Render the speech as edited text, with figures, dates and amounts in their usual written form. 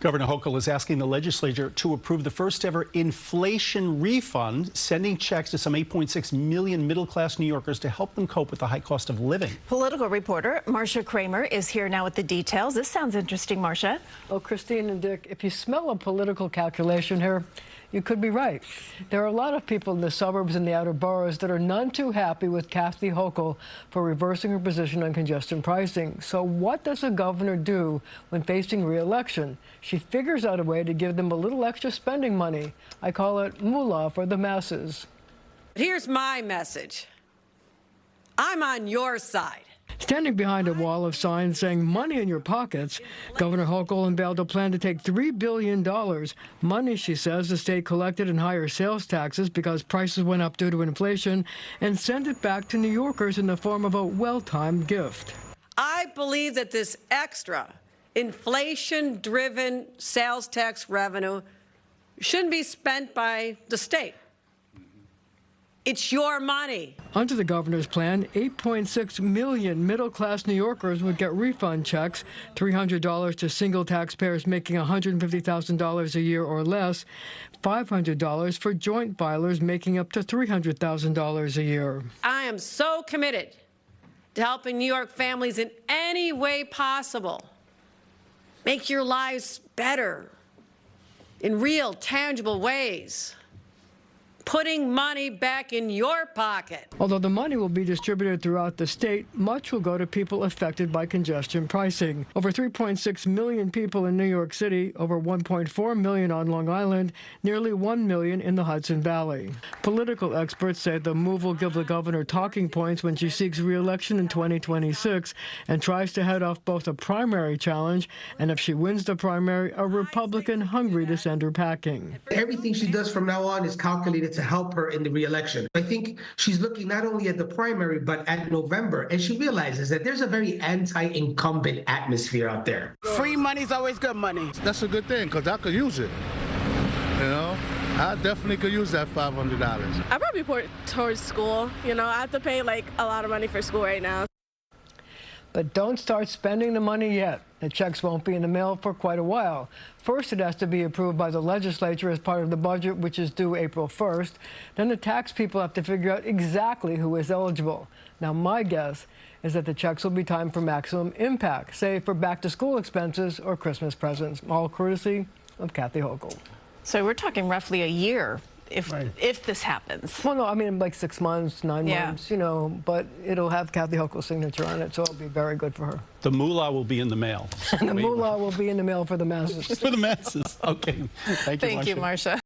Governor Hochul is asking the legislature to approve the first ever inflation refund, sending checks to some 8.6 million middle-class New Yorkers to help them cope with the high cost of living. Political reporter Marcia Kramer is here now with the details. This sounds interesting, Marcia. Well, Christine and Dick, if you smell a political calculation here, you could be right. There are a lot of people in the suburbs and the outer boroughs that are none too happy with Kathy Hochul for reversing her position on congestion pricing. So what does a governor do when facing re-election? She figures out a way to give them a little extra spending money. I call it moolah for the masses. Here's my message. I'm on your side. Standing behind a wall of signs saying money in your pockets, Governor Hochul unveiled a plan to take $3 billion, money, she says, the state collected in higher sales taxes because prices went up due to inflation, and send it back to New Yorkers in the form of a well-timed gift. I believe that this extra inflation-driven sales tax revenue shouldn't be spent by the state. It's your money. Under the governor's plan, 8.6 million middle-class New Yorkers would get refund checks, $300 to single taxpayers making $150,000 a year or less, $500 for joint filers making up to $300,000 a year. I am so committed to helping New York families in any way possible. Make your lives better in real, tangible ways. Putting money back in your pocket. Although the money will be distributed throughout the state, much will go to people affected by congestion pricing. Over 3.6 million people in New York City, over 1.4 million on Long Island, nearly 1 million in the Hudson Valley. Political experts say the move will give the governor talking points when she seeks re-election in 2026 and tries to head off both a primary challenge and, if she wins the primary, a Republican hungry to send her packing. Everything she does from now on is calculated to help her in the re-election. I think she's looking not only at the primary, but at November, and she realizes that there's a very anti-incumbent atmosphere out there. Free money's always good money. That's a good thing, because I could use it. You know, I definitely could use that $500. I probably put it towards school. You know, I have to pay like a lot of money for school right now. But don't start spending the money yet. The checks won't be in the mail for quite a while. First, it has to be approved by the legislature as part of the budget, which is due April 1st. Then the tax people have to figure out exactly who is eligible. Now, my guess is that the checks will be timed for maximum impact, say for back-to-school expenses or Christmas presents, all courtesy of Kathy Hochul. So we're talking roughly a year if this happens. Well, no, I mean like 6 months, 9 months, you know, but it'll have Kathy Hochul's signature on it, so it'll be very good for her. The moolah will be in the mail. And the moolah will be in the mail for the masses. For the masses. Okay. Thank you, Marcia.